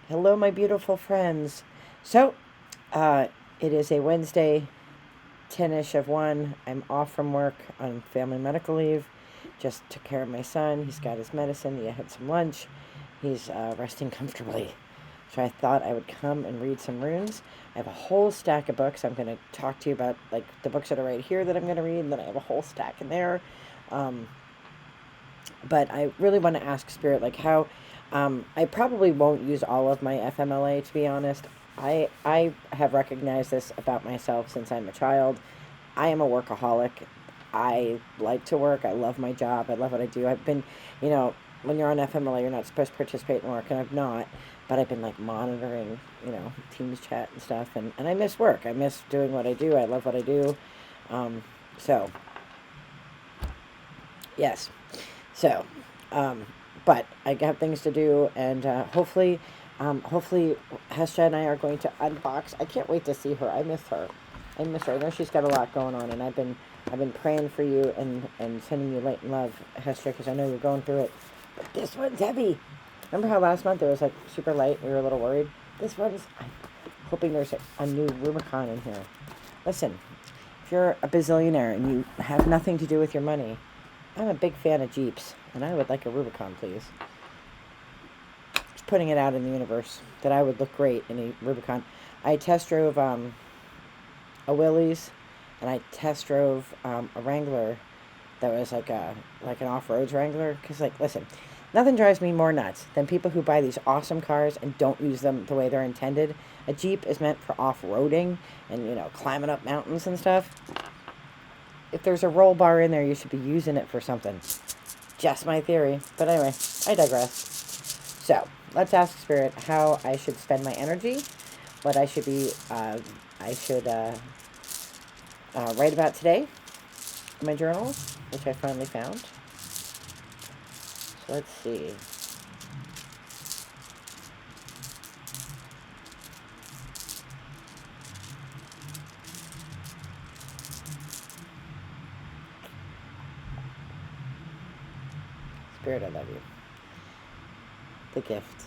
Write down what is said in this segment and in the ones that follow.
Hello, my beautiful friends. So, uh, it is a Wednesday, 10ish of 1. I'm off from work on family medical leave. Just took care of my son. He's got his medicine. He had some lunch. He's resting comfortably. So I thought I would come and read some runes. I have a whole stack of books. I'm going to talk to you about like the books that are right here that I'm going to read, and then I have a whole stack in there. Um, but I really want to ask Spirit, like how I probably won't use all of my FMLA, to be honest. I have recognized this about myself since I'm a child. I am a workaholic. I like to work. I love my job. I love what I do. I've been, when you're on FMLA, you're not supposed to participate in work, and I've not. But I've been like monitoring, Teams chat and stuff, and I miss work. I miss doing what I do. I love what I do. So, yes. So, um, but I got things to do, and hopefully, Hesha and I are going to unbox. I can't wait to see her. I miss her. I miss her. I know she's got a lot going on, and I've been praying for you and sending you light and love, Hesha, because I know you're going through it. But this one's heavy. Remember how last month it was like super light? We were a little worried. This one's. I'm hoping there's a new Rubicon in here. Listen, if you're a bazillionaire and you have nothing to do with your money, I'm a big fan of Jeeps, and I would like a Rubicon, please. Just putting it out in the universe that I would look great in a Rubicon. I test drove a Willys, and I test drove a Wrangler that was like an off-road Wrangler. Because, listen, nothing drives me more nuts than people who buy these awesome cars and don't use them the way they're intended. A Jeep is meant for off-roading and, climbing up mountains and stuff. If there's a roll bar in there, you should be using it for something. Just my theory. But anyway, I digress. So, let's ask Spirit how I should spend my energy, what I should write about today in my journal, which I finally found. So let's see. Spirit, I love you. The gift.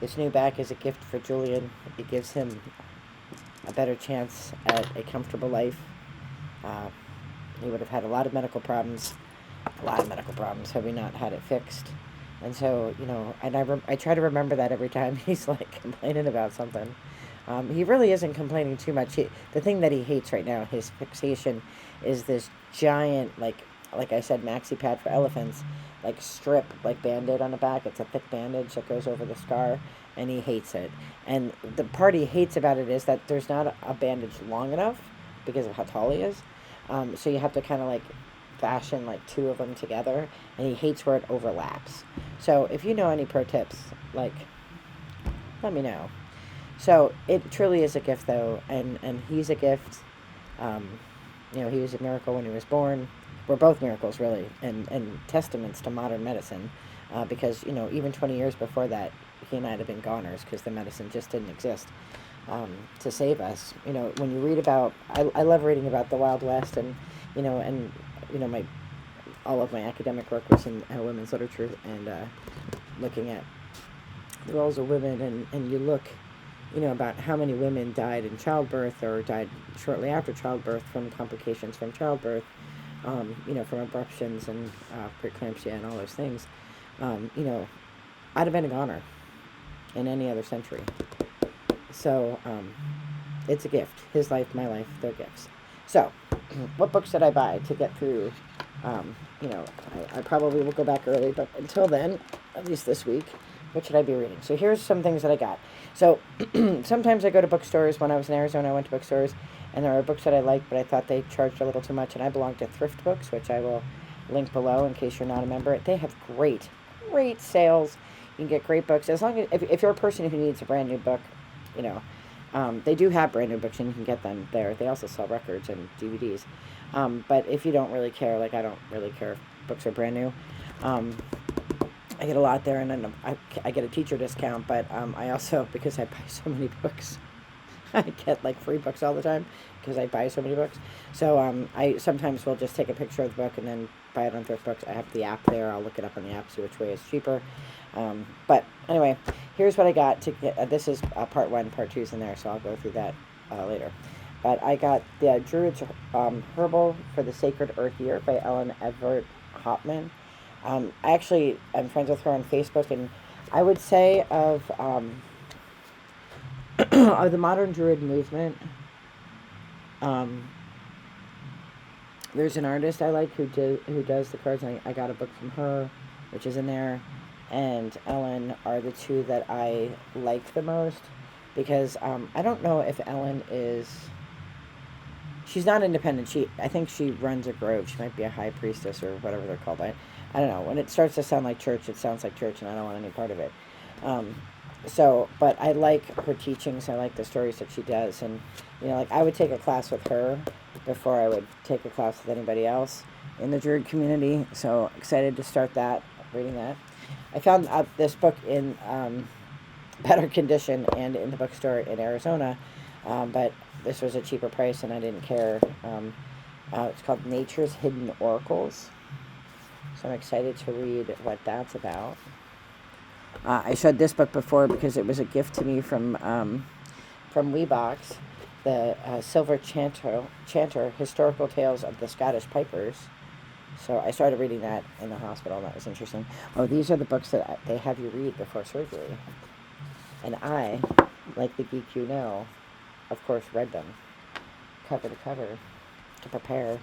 This new bag is a gift for Julian. It gives him a better chance at a comfortable life. He would have had a lot of medical problems had we not had it fixed. And so, and I try to remember that every time he's like complaining about something. He really isn't complaining too much. The thing that he hates right now, his fixation, is this giant, like I said, maxi pad for elephants, like strip, like Band-Aid on the back. It's a thick bandage that goes over the scar, and he hates it. And the part he hates about it is that there's not a bandage long enough because of how tall he is. So you have to kind of like fashion like two of them together, and he hates where it overlaps. So if you know any pro tips, let me know. So it truly is a gift, though, and he's a gift. He was a miracle when he was born. We're both miracles, really, and testaments to modern medicine, because, even 20 years before that, he and I had been goners because the medicine just didn't exist to save us. When you read about, I love reading about the Wild West, and, my all of my academic work was in women's literature, and looking at the roles of women, and you look, about how many women died in childbirth or died shortly after childbirth from complications from childbirth, from abruptions and preeclampsia and all those things. I'd have been a goner in any other century. So it's a gift. His life, my life, they're gifts. So what books did I buy to get through? I probably will go back early, but until then, at least this week, what should I be reading? So here's some things that I got. So sometimes I go to bookstores. When I was in Arizona, I went to bookstores, and there are books that I liked, but I thought they charged a little too much, and I belong to Thrift Books, which I will link below in case you're not a member. They have great sales. You can get great books. As long as, if you're a person who needs a brand new book, they do have brand new books, and you can get them there. They also sell records and DVDs. But if you don't really care, I don't really care if books are brand new, I get a lot there, and then I get a teacher discount, but I also, because I buy so many books, I get free books all the time because I buy so many books. So I sometimes will just take a picture of the book and then buy it on Thrift Books. I have the app there. I'll look it up on the app, see which way is cheaper. But anyway, here's what I got to get. This is part 1, part 2's in there, so I'll go through that later. But I got the Druid's Herbal for the Sacred Earth Year by Ellen Everett Hopman. I'm friends with her on Facebook, and I would say of of the modern Druid movement, there's an artist I like who does the cards, and I got a book from her, which is in there, and Ellen are the two that I like the most, because I don't know if Ellen is... She's not independent. I think she runs a grove. She might be a high priestess or whatever they're called. I don't know. When it starts to sound like church, it sounds like church, and I don't want any part of it. But I like her teachings. I like the stories that she does, and like I would take a class with her before I would take a class with anybody else in the Druid community. So excited to start reading that. I found this book in better condition and in the bookstore in Arizona, but this was a cheaper price and I didn't care. It's called Nature's Hidden Oracles. So I'm excited to read what that's about. I showed this book before because it was a gift to me from Weebox, the Silver Chanter, Historical Tales of the Scottish Pipers. So I started reading that in the hospital, and that was interesting. Oh, these are the books that they have you read before surgery. And I, like the geek you know, of course read them cover to cover to prepare.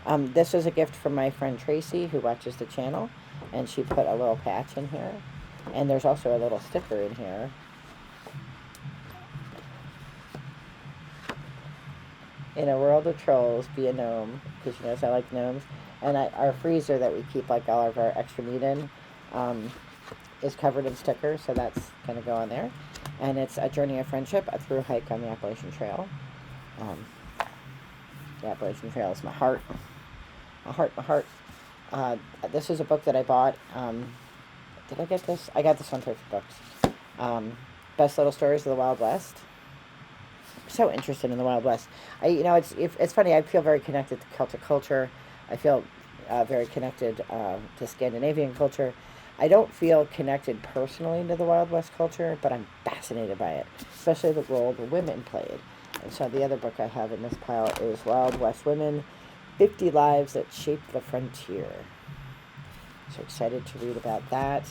This was a gift from my friend Tracy, who watches the channel, and she put a little patch in here. And there's also a little sticker in here. In a world of trolls, be a gnome, because she knows I like gnomes. And our freezer that we keep like all of our extra meat in is covered in stickers, so that's going to go on there. And it's A Journey of Friendship, a through hike on the Appalachian Trail. The Appalachian Trail is my heart. My heart. This is a book that I bought. Did I get this? I got this on Thrift Books. Best Little Stories of the Wild West. I'm so interested in the Wild West. It's funny. I feel very connected to Celtic culture. I feel very connected to Scandinavian culture. I don't feel connected personally to the Wild West culture, but I'm fascinated by it, especially the role the women played. And so the other book I have in this pile is Wild West Women, 50 Lives That Shaped the Frontier. So excited to read about that.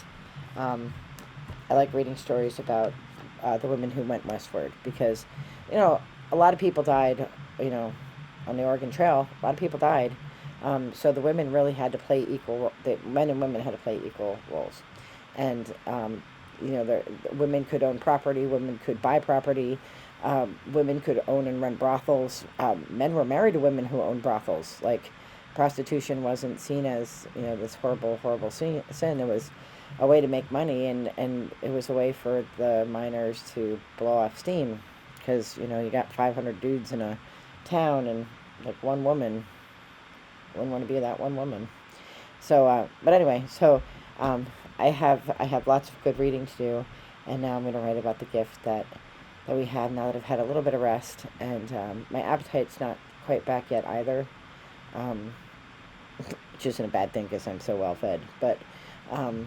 I like reading stories about the women who went westward, because, a lot of people died, on the Oregon Trail. A lot of people died. So the women really had to play the men and women had to play equal roles. And, the women could own property, women could buy property, women could own and run brothels. Men were married to women who owned brothels. Like, prostitution wasn't seen as, this horrible, horrible sin. It was a way to make money, and it was a way for the miners to blow off steam, because, you got 500 dudes in a town, and, like, one woman wouldn't want to be that one woman. So, but anyway, I have lots of good reading to do, and now I'm going to write about the gift that we have now that I've had a little bit of rest, and my appetite's not quite back yet either, which isn't a bad thing because I'm so well fed. But I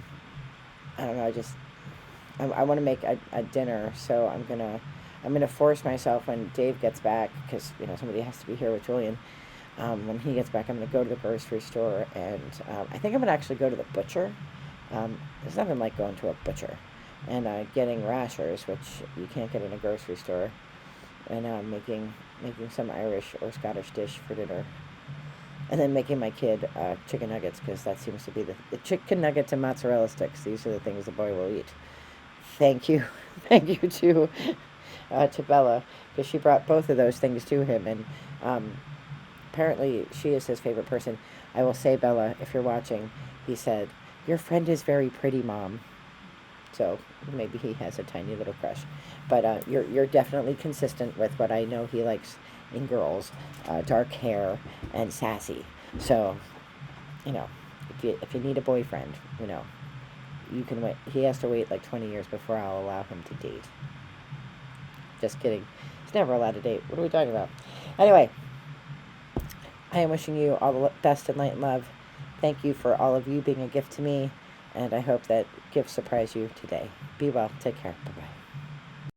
don't know. I want to make a dinner, so I'm gonna force myself when Dave gets back, because somebody has to be here with Julian. When he gets back, I'm going to go to the grocery store, and I think I'm going to actually go to the butcher. There's nothing like going to a butcher and getting rashers, which you can't get in a grocery store, and making some Irish or Scottish dish for dinner, and then making my kid chicken nuggets, because that seems to be the chicken nuggets and mozzarella sticks. These are the things the boy will eat. Thank you to Bella, because she brought both of those things to him, and apparently she is his favorite person. I will say, Bella, if you're watching, he said, "Your friend is very pretty, Mom." So maybe he has a tiny little crush. But you're definitely consistent with what I know he likes in girls, dark hair and sassy. So, if you need a boyfriend, you can wait. He has to wait like 20 years before I'll allow him to date. Just kidding. He's never allowed to date. What are we talking about? Anyway, I am wishing you all the best in light and love. Thank you for all of you being a gift to me. And I hope that gifts surprise you today. Be well. Take care. Bye-bye.